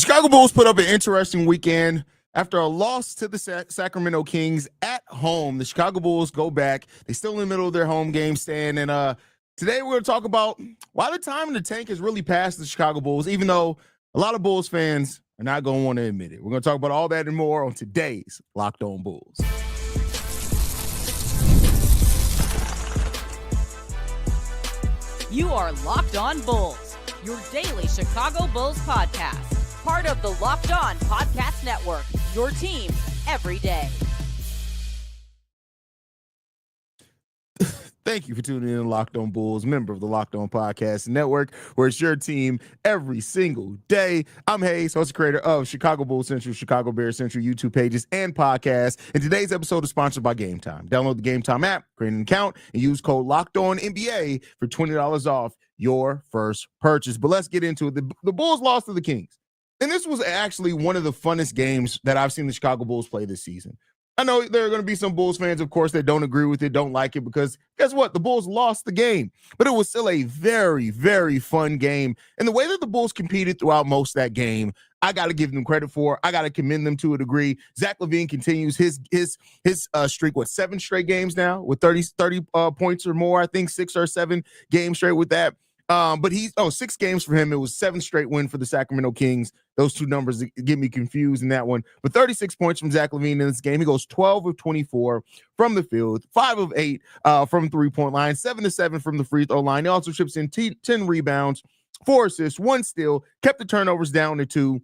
Chicago Bulls put up an interesting weekend. After a loss to the Sacramento Kings at home, the Chicago Bulls go back. They're still in the middle of their home game stand. And today we're going to talk about why the time in the tank has really passed the Chicago Bulls, even though a lot of Bulls fans are not going to want to admit it. We're going to talk about all that and more on today's Locked On Bulls. You are Locked On Bulls, your daily Chicago Bulls podcast. Part of the Locked On Podcast Network, your team every day. Thank you for tuning in to Locked On Bulls, member of the Locked On Podcast Network, where it's your team every single day. I'm Hayes, host and creator of Chicago Bulls Central, Chicago Bears Central YouTube pages and podcasts. And today's episode is sponsored by Game Time. Download the Game Time app, create an account, and use code LOCKEDONNBA for $20 off your first purchase. But let's get into it. The Bulls lost to the Kings. And this was actually one of the funnest games that I've seen the Chicago Bulls play this season. I know there are going to be some Bulls fans, of course, that don't agree with it, don't like it, because guess what? The Bulls lost the game. But it was still a very, very fun game. And the way that the Bulls competed throughout most of that game, I got to give them credit for. I got to commend them to a degree. Zach LaVine continues his streak, 7 straight games now with 30 points or more. I think 6 or 7 games straight with that. But 6 games for him. It was 7 straight win for the Sacramento Kings. Those two numbers get me confused in that one. But 36 points from Zach LaVine in this game. He goes 12 of 24 from the field, 5 of 8 from three-point line, 7 of 7 from the free throw line. He also chips in 10 rebounds, 4 assists, 1 steal, kept the turnovers down to 2.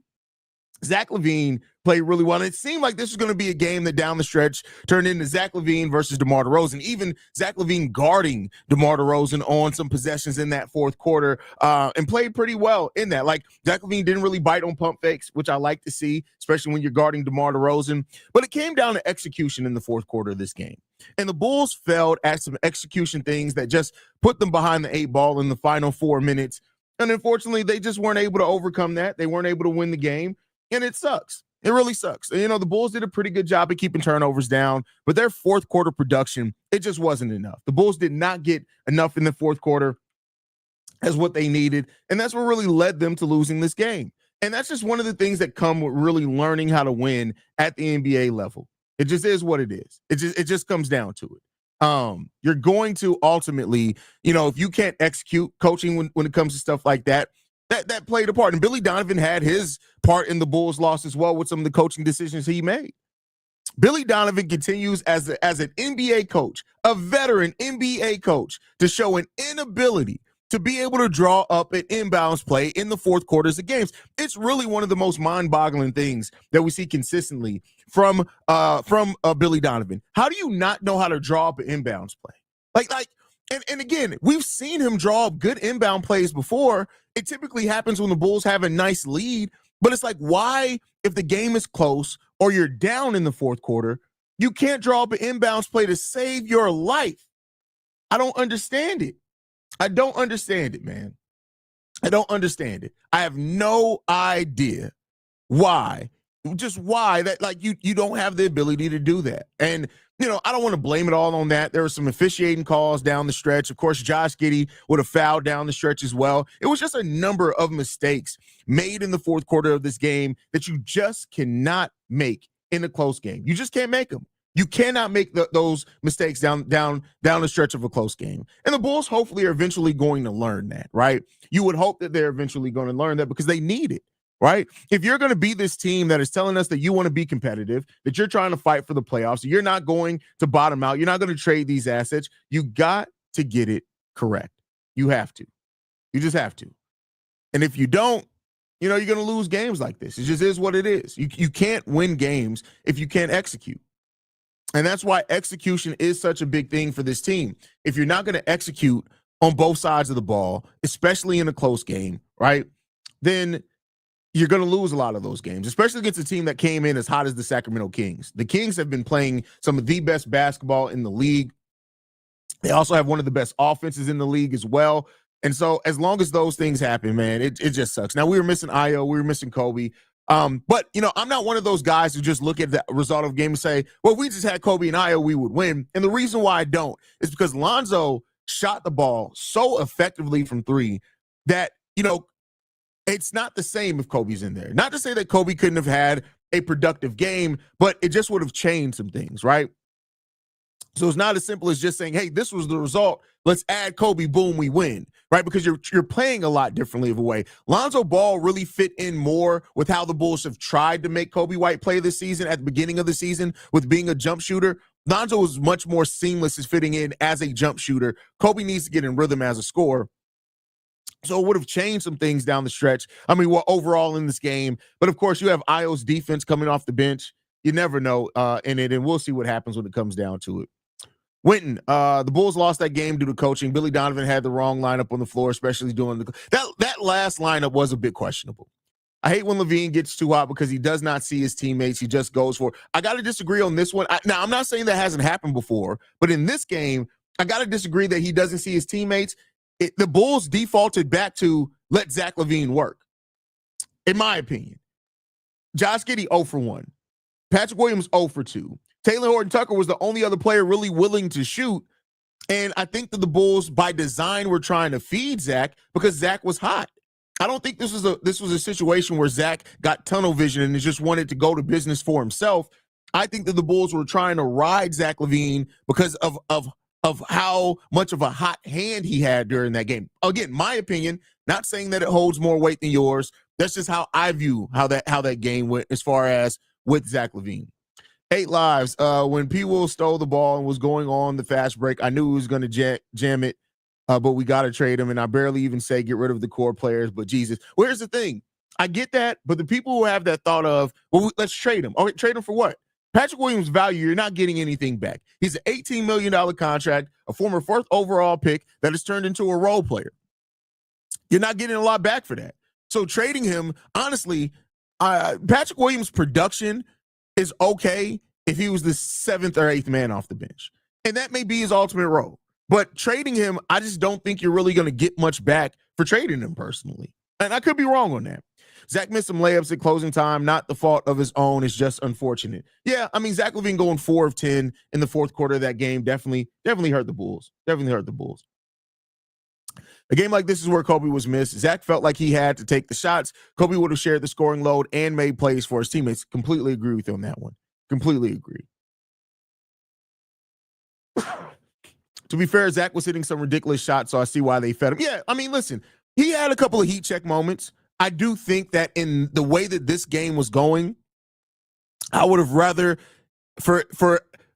Zach LaVine played really well. And it seemed like this was going to be a game that down the stretch turned into Zach LaVine versus DeMar DeRozan. Even Zach LaVine guarding DeMar DeRozan on some possessions in that fourth quarter and played pretty well in that. Like, Zach LaVine didn't really bite on pump fakes, which I like to see, especially when you're guarding DeMar DeRozan. But it came down to execution in the fourth quarter of this game. And the Bulls failed at some execution things that just put them behind the 8 ball in the final 4 minutes. And unfortunately, they just weren't able to overcome that. They weren't able to win the game. And it sucks. It really sucks. You know, the Bulls did a pretty good job of keeping turnovers down, but their fourth quarter production, it just wasn't enough. The Bulls did not get enough in the fourth quarter as what they needed, and that's what really led them to losing this game. And that's just one of the things that come with really learning how to win at the NBA level. It just is what it is. It just comes down to it. You're going to ultimately, if you can't execute coaching when it comes to stuff like that, that played a part. And Billy Donovan had his part in the Bulls' loss as well with some of the coaching decisions he made. Billy Donovan continues as an NBA coach, a veteran NBA coach, to show an inability to be able to draw up an inbounds play in the fourth quarters of games. It's really one of the most mind-boggling things that we see consistently from Billy Donovan. How do you not know how to draw up an inbounds play? And again, we've seen him draw up good inbound plays before. It typically happens when the Bulls have a nice lead, but it's like, why, if the game is close or you're down in the fourth quarter, you can't draw up an inbounds play to save your life? I don't understand it. I don't understand it, man. I don't understand it. I have no idea why that, like, you don't have the ability to do that. And I don't want to blame it all on that. There were some officiating calls down the stretch. Of course, Josh Giddey would have fouled down the stretch as well. It was just a number of mistakes made in the fourth quarter of this game that you just cannot make in a close game. You just can't make them. You cannot make those mistakes down the stretch of a close game. And the Bulls hopefully are eventually going to learn that, right? You would hope that they're eventually going to learn that because they need it. Right? If you're going to be this team that is telling us that you want to be competitive, that you're trying to fight for the playoffs, you're not going to bottom out, you're not going to trade these assets, you got to get it correct. You have to. You just have to. And if you don't, you're going to lose games like this. It just is what it is. You can't win games if you can't execute. And that's why execution is such a big thing for this team. If you're not going to execute on both sides of the ball, especially in a close game, right, then you're going to lose a lot of those games, especially against a team that came in as hot as the Sacramento Kings. The Kings have been playing some of the best basketball in the league. They also have one of the best offenses in the league as well. And so as long as those things happen, man, it just sucks. Now, we were missing Io. We were missing Kobe. But, I'm not one of those guys who just look at the result of the game and say, well, if we just had Kobe and Io, we would win. And the reason why I don't is because Lonzo shot the ball so effectively from 3 that, It's not the same if Kobe's in there. Not to say that Kobe couldn't have had a productive game, but it just would have changed some things, right? So it's not as simple as just saying, hey, this was the result. Let's add Kobe, boom, we win, right? Because you're playing a lot differently of a way. Lonzo Ball really fit in more with how the Bulls have tried to make Kobe White play this season at the beginning of the season with being a jump shooter. Lonzo is much more seamless as fitting in as a jump shooter. Kobe needs to get in rhythm as a scorer. So it would have changed some things down the stretch. I mean, well, overall in this game. But, of course, you have Io's defense coming off the bench. You never know in it, and we'll see what happens when it comes down to it. Winton, the Bulls lost that game due to coaching. Billy Donovan had the wrong lineup on the floor, especially doing that last lineup was a bit questionable. I hate when LaVine gets too hot because he does not see his teammates. He just goes for it. I got to disagree on this one. Now, I'm not saying that hasn't happened before, but in this game, I got to disagree that he doesn't see his teammates. The Bulls defaulted back to let Zach LaVine work, in my opinion. Josh Giddey 0 for 1. Patrick Williams 0 for 2. Taylor Horton-Tucker was the only other player really willing to shoot. And I think that the Bulls, by design, were trying to feed Zach because Zach was hot. I don't think this was a situation where Zach got tunnel vision and just wanted to go to business for himself. I think that the Bulls were trying to ride Zach LaVine because of how much of a hot hand he had during that game. Again, my opinion, not saying that it holds more weight than yours. That's just how I view how that game went as far as with Zach LaVine. 8 lives. When P. Will stole the ball and was going on the fast break, I knew he was going to jam it, but we got to trade him. And I barely even say get rid of the core players, but Jesus. Well, here's the thing. I get that, but the people who have that thought of, well, let's trade him. Okay, trade him for what? Patrick Williams' value, you're not getting anything back. He's an $18 million contract, a former 4th overall pick that has turned into a role player. You're not getting a lot back for that. So trading him, honestly, Patrick Williams' production is okay if he was the 7th or 8th man off the bench. And that may be his ultimate role. But trading him, I just don't think you're really going to get much back for trading him personally. And I could be wrong on that. Zach missed some layups at closing time. Not the fault of his own. It's just unfortunate. Yeah, I mean, Zach LaVine going 4 of 10 in the fourth quarter of that game definitely hurt the Bulls. Definitely hurt the Bulls. A game like this is where Kobe was missed. Zach felt like he had to take the shots. Kobe would have shared the scoring load and made plays for his teammates. Completely agree with you on that one. Completely agree. To be fair, Zach was hitting some ridiculous shots, so I see why they fed him. Yeah, I mean, listen, he had a couple of heat check moments. I do think that in the way that this game was going, I would have rather, for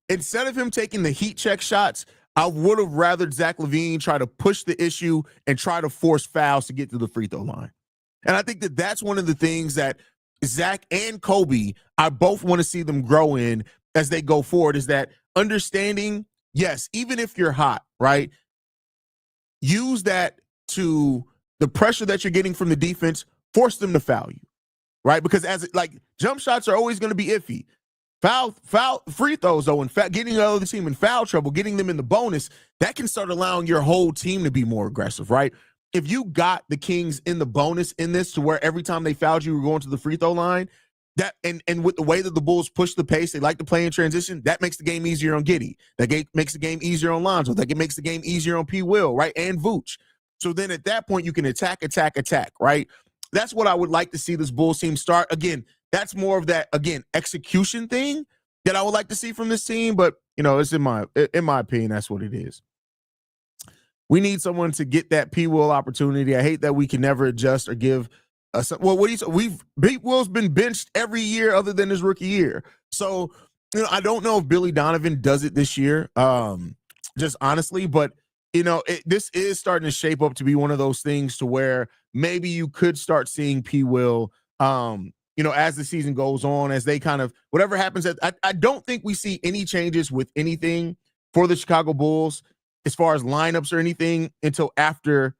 instead of him taking the heat check shots, I would have rather Zach LaVine try to push the issue and try to force fouls to get to the free throw line. And I think that that's one of the things that Zach and Kobe, I both want to see them grow in as they go forward, is that understanding, yes, even if you're hot, right, use that to the pressure that you're getting from the defense, force them to foul you, right? Because jump shots are always going to be iffy. Foul free throws, though, and getting the other team in foul trouble, getting them in the bonus, that can start allowing your whole team to be more aggressive, right? If you got the Kings in the bonus in this to where every time they fouled you were going to the free throw line, that and with the way that the Bulls push the pace, they like to play in transition, that makes the game easier on Giddey. That makes the game easier on Lonzo. That makes the game easier on P. Will, right? And Vooch. So then at that point, you can attack, right? That's what I would like to see this Bulls team start. Again, that's more of that, execution thing that I would like to see from this team. But, it's in my opinion, that's what it is. We need someone to get that P. Will opportunity. I hate that we can never adjust or give P. Will's been benched every year other than his rookie year. So, I don't know if Billy Donovan does it this year, just honestly, but this is starting to shape up to be one of those things to where maybe you could start seeing P. Will, as the season goes on, as they kind of, whatever happens. I don't think we see any changes with anything for the Chicago Bulls as far as lineups or anything until after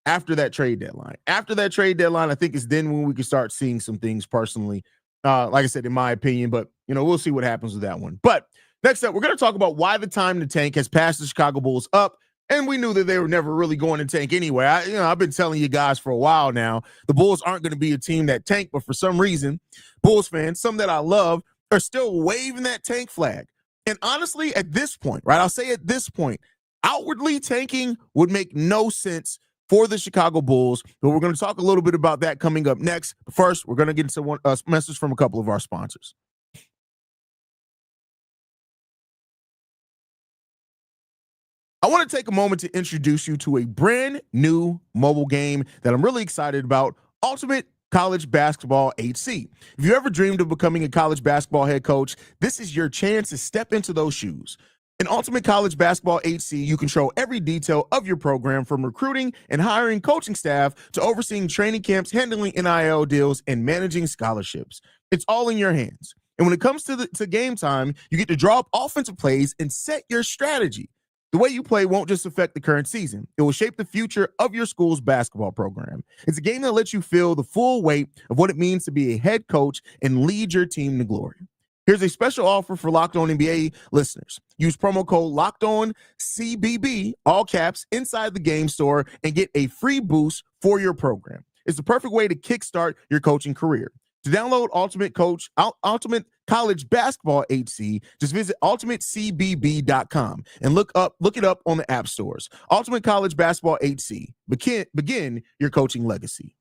that trade deadline. After that trade deadline, I think it's then when we can start seeing some things personally, like I said, in my opinion, but we'll see what happens with that one. But next up, we're going to talk about why the time to tank has passed the Chicago Bulls up. And we knew that they were never really going to tank anyway. I've been telling you guys for a while now, the Bulls aren't going to be a team that tank, but for some reason, Bulls fans, some that I love, are still waving that tank flag. And honestly, at this point, right, I'll say at this point, outwardly tanking would make no sense for the Chicago Bulls. But we're going to talk a little bit about that coming up next. But first, we're going to get into a message from a couple of our sponsors. I want to take a moment to introduce you to a brand new mobile game that I'm really excited about, Ultimate College Basketball HC. If you ever dreamed of becoming a college basketball head coach, this is your chance to step into those shoes. In Ultimate College Basketball HC, you control every detail of your program, from recruiting and hiring coaching staff to overseeing training camps, handling NIL deals, and managing scholarships. It's all in your hands. And when it comes to game time, you get to draw up offensive plays and set your strategy. The way you play won't just affect the current season. It will shape the future of your school's basketball program. It's a game that lets you feel the full weight of what it means to be a head coach and lead your team to glory. Here's a special offer for Locked On NBA listeners. Use promo code LOCKEDONCBB, all caps, inside the game store and get a free boost for your program. It's the perfect way to kickstart your coaching career. To download Ultimate College Basketball HC, just visit ultimatecbb.com and look it up on the app stores. Ultimate College Basketball HC. Begin your coaching legacy.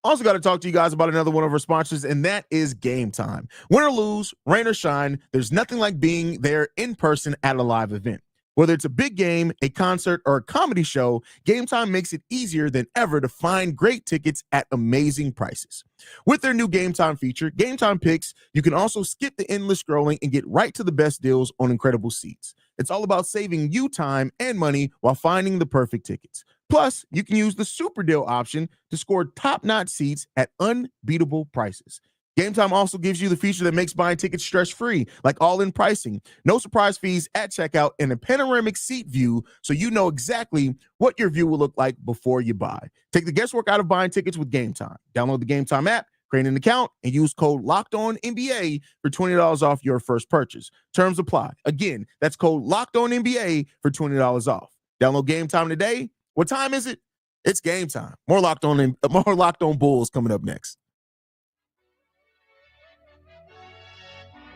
Also got to talk to you guys about another one of our sponsors, and that is Game Time. Win or lose, rain or shine, there's nothing like being there in person at a live event. Whether it's a big game, a concert, or a comedy show, Game Time makes it easier than ever to find great tickets at amazing prices. With their new Game Time feature, Game Time Picks, you can also skip the endless scrolling and get right to the best deals on incredible seats. It's all about saving you time and money while finding the perfect tickets. Plus, you can use the super deal option to score top-notch seats at unbeatable prices. Game Time also gives you the feature that makes buying tickets stress-free, like all-in pricing, no surprise fees at checkout, and a panoramic seat view so you know exactly what your view will look like before you buy. Take the guesswork out of buying tickets with Game Time. Download the Game Time app, create an account, and use code LOCKEDONNBA for $20 off your first purchase. Terms apply. Again, that's code LOCKEDONNBA for $20 off. Download Game Time today. What time is it? It's game time. More Locked On Bulls coming up next.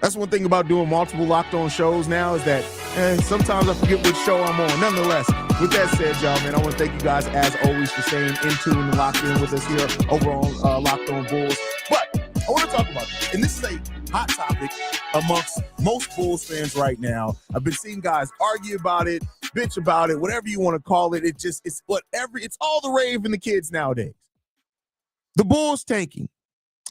That's one thing about doing multiple Locked On shows now is that sometimes I forget which show I'm on. Nonetheless, with that said, y'all, man, I want to thank you guys, as always, for staying in tune and locked in with us here over on Locked On Bulls. But I want to talk about this, and this is a hot topic amongst most Bulls fans right now. I've been seeing guys argue about it, bitch about it, whatever you want to call it. It's all the rave in the kids nowadays. The Bulls tanking.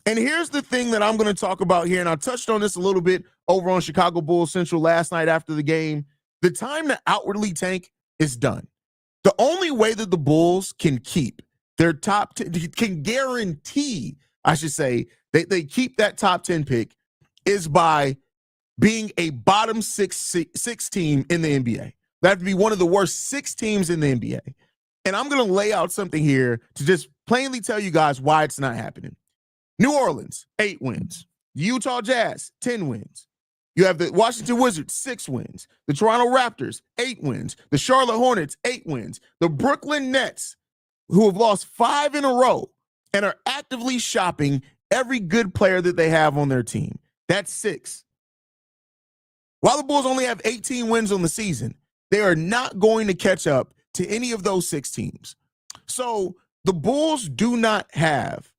And here's the thing that I'm going to talk about here, and I touched on this a little bit over on Chicago Bulls Central last night after the game. The time to outwardly tank is done. The only way that the Bulls can keep their can guarantee, I should say, they keep that top 10 pick is by being a bottom six team in the NBA. They have to be one of the worst 6 teams in the NBA. And I'm going to lay out something here to just plainly tell you guys why it's not happening. New Orleans, 8 wins. Utah Jazz, 10 wins. You have the Washington Wizards, 6 wins. The Toronto Raptors, 8 wins. The Charlotte Hornets, 8 wins. The Brooklyn Nets, who have lost 5 in a row and are actively shopping every good player that they have on their team. That's 6. While the Bulls only have 18 wins on the season, they are not going to catch up to any of those 6 teams. So the Bulls do not have,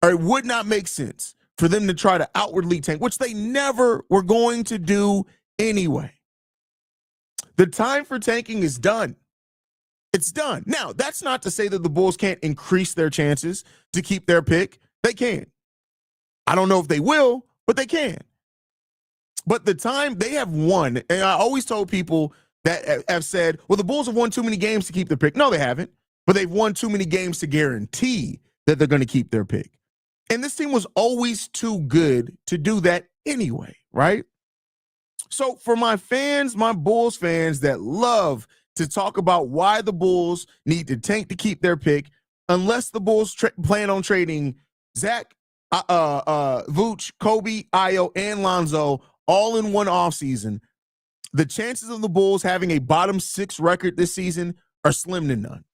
or it would not make sense for them to try to outwardly tank, which they never were going to do anyway. The time for tanking is done. It's done. Now, that's not to say that the Bulls can't increase their chances to keep their pick. They can. I don't know if they will, but they can. But the time they have won, and I always told people that have said, well, the Bulls have won too many games to keep their pick. No, they haven't. But they've won too many games to guarantee that they're going to keep their pick. And this team was always too good to do that anyway, right? So for my fans, my Bulls fans that love to talk about why the Bulls need to tank to keep their pick, unless the Bulls plan on trading Zach, Vooch, Kobe, Ayo, and Lonzo all in one offseason, the chances of the Bulls having a bottom 6 record this season are slim to none.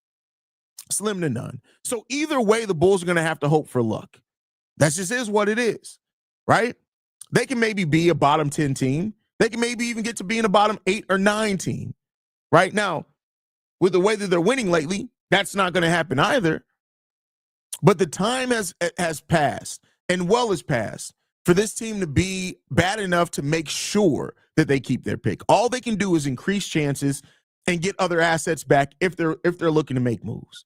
Slim to none. So either way, the Bulls are going to have to hope for luck. That just is what it is, right? They can maybe be a bottom 10 team. They can maybe even get to being a bottom 8 or 9 team. Right now, with the way that they're winning lately, That's not going to happen either. But the time has passed, and well has passed, for this team to be bad enough to make sure that they keep their pick. All they can do is increase chances and get other assets back if they're looking to make moves.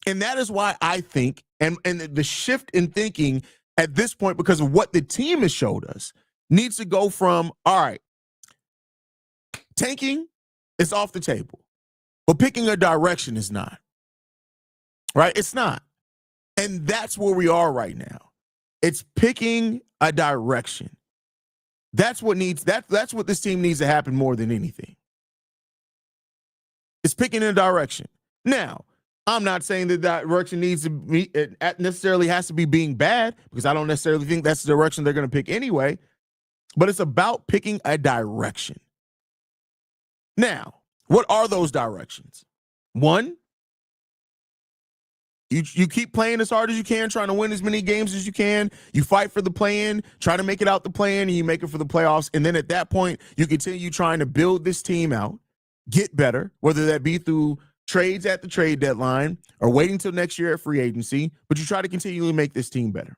And that is why I think, and the shift in thinking at this point, because of what the team has showed us, needs to go from, all right, tanking is off the table, but picking a direction is not. Right? It's not. And that's where we are right now. It's picking a direction. That's what this team needs to happen more than anything. It's picking a direction. Now, I'm not saying that direction needs to be, it necessarily has to be being bad, because I don't necessarily think that's the direction they're going to pick anyway, but it's about picking a direction. Now, what are those directions? One, you keep playing as hard as you can, trying to win as many games as you can. You fight for the play-in, try to make it out the play-in, and you make it for the playoffs. And then at that point, you continue trying to build this team out, get better, whether that be through trades at the trade deadline or waiting till next year at free agency, but you try to continually make this team better.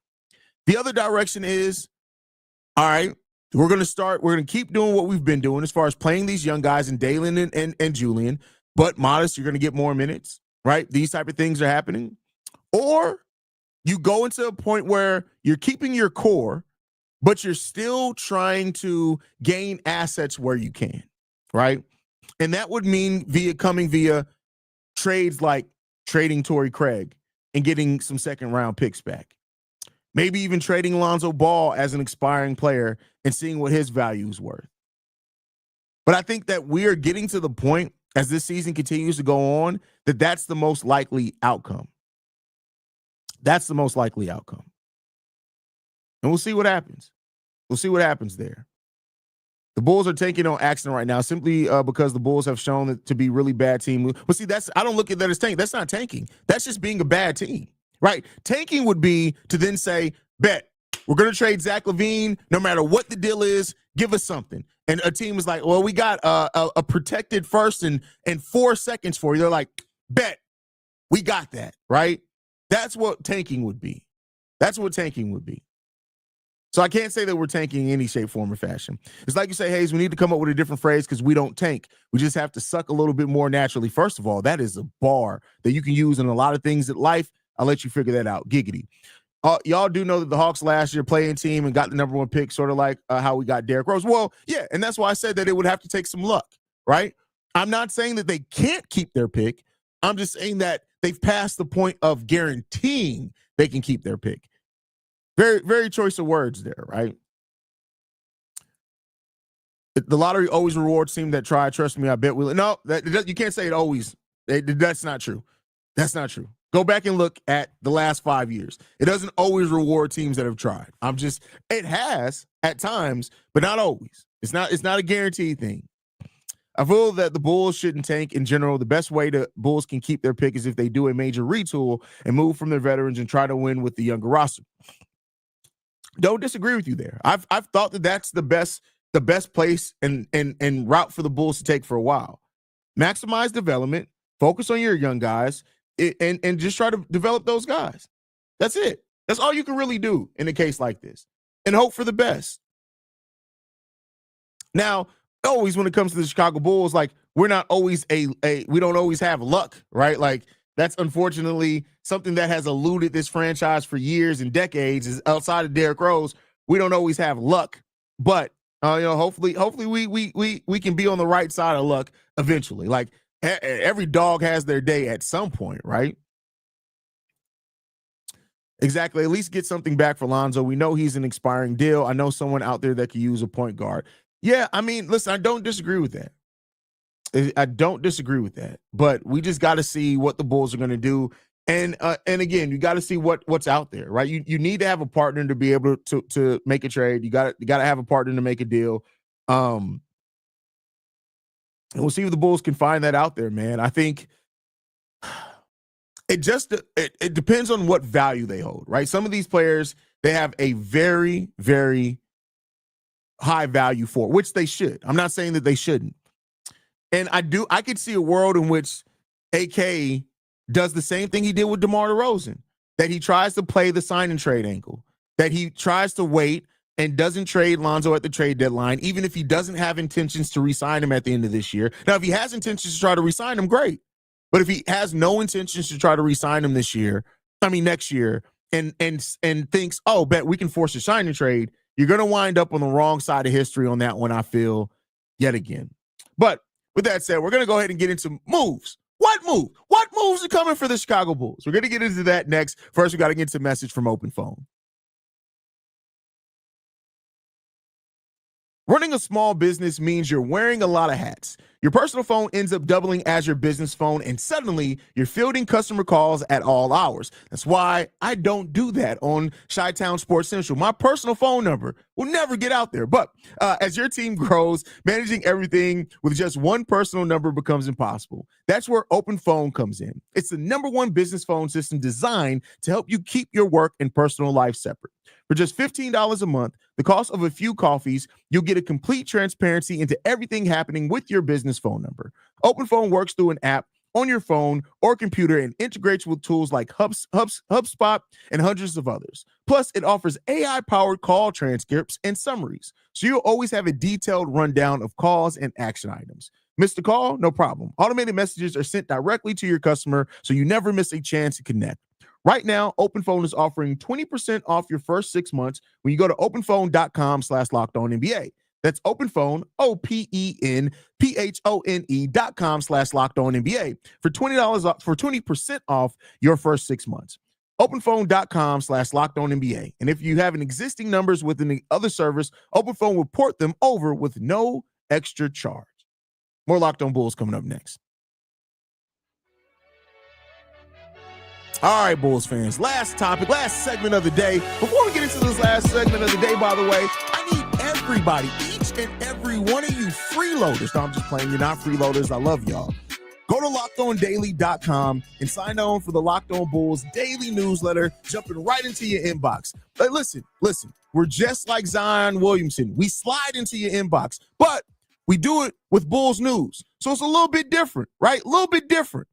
The other direction is, all right, we're going to keep doing what we've been doing as far as playing these young guys and Dalen and Julian, but Modest, you're going to get more minutes, right? These type of things are happening. Or you go into a point where you're keeping your core, but you're still trying to gain assets where you can, right? And that would mean coming via trades like trading Torrey Craig and getting some second-round picks back. Maybe even trading Alonzo Ball as an expiring player and seeing what his value is worth. But I think that we are getting to the point, as this season continues to go on, that that's the most likely outcome. That's the most likely outcome. And we'll see what happens. We'll see what happens there. The Bulls are taking on accident right now simply because the Bulls have shown it to be really bad team. But see, I don't look at that as tanking. That's not tanking. That's just being a bad team, right? Tanking would be to then say, bet, we're going to trade Zach LaVine. No matter what the deal is, give us something. And a team is like, well, we got a protected first and 4 seconds for you. They're like, bet, we got that, right? That's what tanking would be. That's what tanking would be. So I can't say that we're tanking in any shape, form, or fashion. It's like you say, Hayes, we need to come up with a different phrase because we don't tank. We just have to suck a little bit more naturally. First of all, that is a bar that you can use in a lot of things in life. I'll let you figure that out. Giggity. Y'all do know that the Hawks last year playing team and got the number 1 pick, sort of like how we got Derrick Rose. Well, yeah, and that's why I said that it would have to take some luck, right? I'm not saying that they can't keep their pick. I'm just saying that they've passed the point of guaranteeing they can keep their pick. Very, very choice of words there, right? The lottery always rewards team that try. Trust me, I bet will. No, you can't say it always. That's not true. That's not true. Go back and look at the last 5 years. It doesn't always reward teams that have tried. It has at times, but not always. It's not a guaranteed thing. I feel that the Bulls shouldn't tank in general. The best way the Bulls can keep their pick is if they do a major retool and move from their veterans and try to win with the younger roster. Don't disagree with you there. I've thought that that's the best place and route for the Bulls to take for a while. Maximize development, focus on your young guys, and just try to develop those guys. That's it. That's all you can really do in a case like this, and hope for the best. Now, always when it comes to the Chicago Bulls, like we're not always we don't always have luck, right? Like that's unfortunately something that has eluded this franchise for years and decades. Is outside of Derrick Rose, we don't always have luck, but hopefully we can be on the right side of luck eventually. Like every dog has their day at some point, right? Exactly. At least get something back for Lonzo. We know he's an expiring deal. I know someone out there that could use a point guard. Yeah, I mean, listen, I don't disagree with that. But we just got to see what the Bulls are going to do. And again, you got to see what's out there, right? You need to have a partner to be able to make a trade. You got to have a partner to make a deal. And we'll see if the Bulls can find that out there, man. I think it depends on what value they hold, right? Some of these players, they have a very, very high value for, which they should. I'm not saying that they shouldn't. And I could see a world in which AK does the same thing he did with DeMar DeRozan, that he tries to play the sign and trade angle, that he tries to wait and doesn't trade Lonzo at the trade deadline, even if he doesn't have intentions to re-sign him at the end of this year. Now, if he has intentions to try to re-sign him, great. But if he has no intentions to try to re-sign him next year, and thinks, oh, bet we can force a sign and trade, you're going to wind up on the wrong side of history on that one, I feel, yet again. But with that said, we're going to go ahead and get into moves. What move? What moves are coming for the Chicago Bulls? We're going to get into that next. First, we got to get into a message from OpenPhone. Running a small business means you're wearing a lot of hats. Your personal phone ends up doubling as your business phone, and suddenly you're fielding customer calls at all hours. That's why I don't do that on Chi-Town Sports Central. My personal phone number will never get out there. But as your team grows, managing everything with just one personal number becomes impossible. That's where OpenPhone comes in. It's the #1 business phone system designed to help you keep your work and personal life separate. For just $15 a month, the cost of a few coffees, you'll get a complete transparency into everything happening with your business phone number. OpenPhone works through an app on your phone or computer and integrates with tools like HubSpot and hundreds of others. Plus, it offers AI-powered call transcripts and summaries, so you'll always have a detailed rundown of calls and action items. Missed a call? No problem. Automated messages are sent directly to your customer, so you never miss a chance to connect. Right now, OpenPhone is offering 20% off your first 6 months when you go to openphone.com/lockedonnba. That's OpenPhone, OpenPhone.com/lockedonnba for $20 off, for 20% off your first 6 months. OpenPhone.com/lockedonnba. And if you have an existing numbers within the other service, OpenPhone will port them over with no extra charge. More Locked On Bulls coming up next. All right, Bulls fans, last topic, last segment of the day. Before we get into this last segment of the day, by the way, I need everybody, each and every one of you freeloaders. No, I'm just playing. You're not freeloaders. I love y'all. Go to lockedondaily.com and sign on for the Locked On Bulls daily newsletter, jumping right into your inbox. But listen, we're just like Zion Williamson. We slide into your inbox, but we do it with Bulls news. So it's a little bit different, right? A little bit different.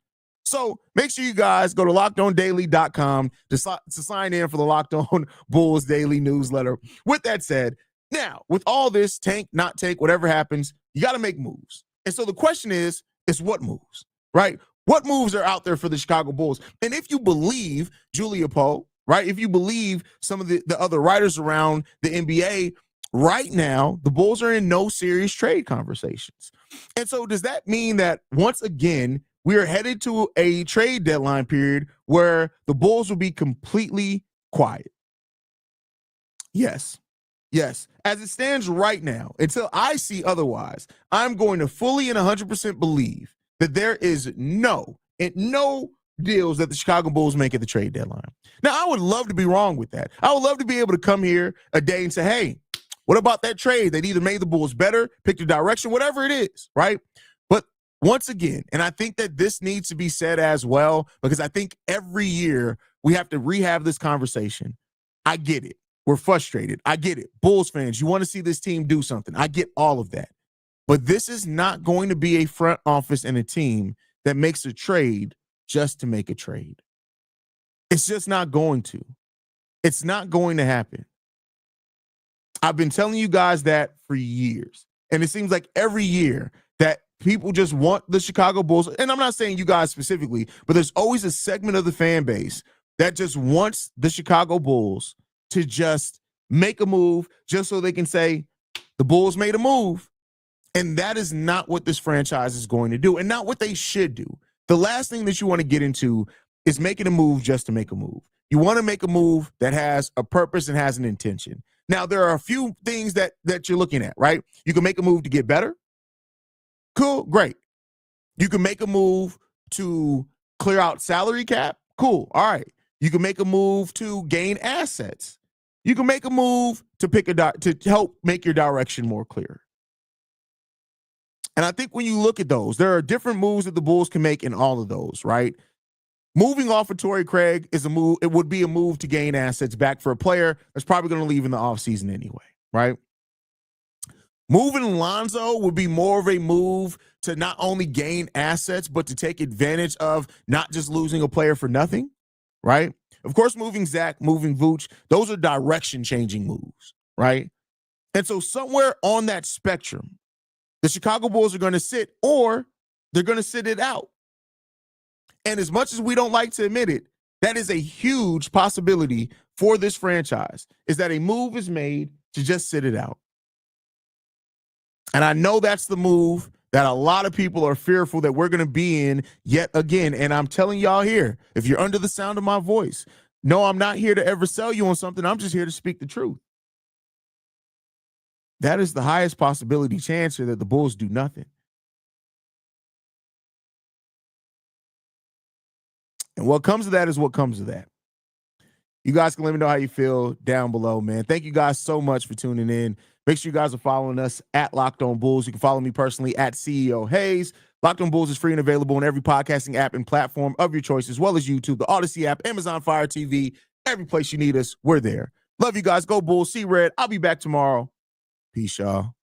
So make sure you guys go to lockedondaily.com to sign in for the Locked On Bulls daily newsletter. With that said, now, with all this tank, not tank, whatever happens, you got to make moves. And so the question is what moves, right? What moves are out there for the Chicago Bulls? And if you believe Julia Poe, right, if you believe some of the other writers around the NBA, right now, the Bulls are in no serious trade conversations. And so does that mean that once again, we are headed to a trade deadline period where the Bulls will be completely quiet? Yes. As it stands right now, until I see otherwise, I'm going to fully and 100% believe that there is no deals that the Chicago Bulls make at the trade deadline. Now, I would love to be wrong with that. I would love to be able to come here a day and say, hey, what about that trade that either made the Bulls better, picked a direction, whatever it is, right? But once again, and I think that this needs to be said as well, because I think every year we have to rehab this conversation. I get it. We're frustrated. I get it. Bulls fans, you want to see this team do something. I get all of that. But this is not going to be a front office and a team that makes a trade just to make a trade. It's just not going to. It's not going to happen. I've been telling you guys that for years. And it seems like every year that people just want the Chicago Bulls, and I'm not saying you guys specifically, but there's always a segment of the fan base that just wants the Chicago Bulls to just make a move just so they can say the Bulls made a move. And that is not what this franchise is going to do, and not what they should do. The last thing that you want to get into is making a move just to make a move. You want to make a move that has a purpose and has an intention. Now, there are a few things that you're looking at, right? You can make a move to get better. Cool, great. You can make a move to clear out salary cap. Cool, all right. You can make a move to gain assets. You can make a move to to help make your direction more clear. And I think when you look at those, there are different moves that the Bulls can make in all of those, right? Moving off of Torrey Craig is a move. It would be a move to gain assets back for a player that's probably going to leave in the offseason anyway, right? Moving Lonzo would be more of a move to not only gain assets, but to take advantage of not just losing a player for nothing, right? Of course, moving Zach, moving Vooch, those are direction-changing moves, right? And so somewhere on that spectrum, the Chicago Bulls are going to sit, or they're going to sit it out. And as much as we don't like to admit it, that is a huge possibility for this franchise, is that a move is made to just sit it out. And I know that's the move that a lot of people are fearful that we're going to be in yet again. And I'm telling y'all here, if you're under the sound of my voice, no, I'm not here to ever sell you on something. I'm just here to speak the truth. That is the highest possibility chance here that the Bulls do nothing. And what comes to that is what comes to that. You guys can let me know how you feel down below, man. Thank you guys so much for tuning in. Make sure you guys are following us at Locked On Bulls. You can follow me personally at CEO Hayes. Locked On Bulls is free and available on every podcasting app and platform of your choice, as well as YouTube, the Odyssey app, Amazon Fire TV. Every place you need us, we're there. Love you guys. Go Bulls. See Red. I'll be back tomorrow. Peace, y'all.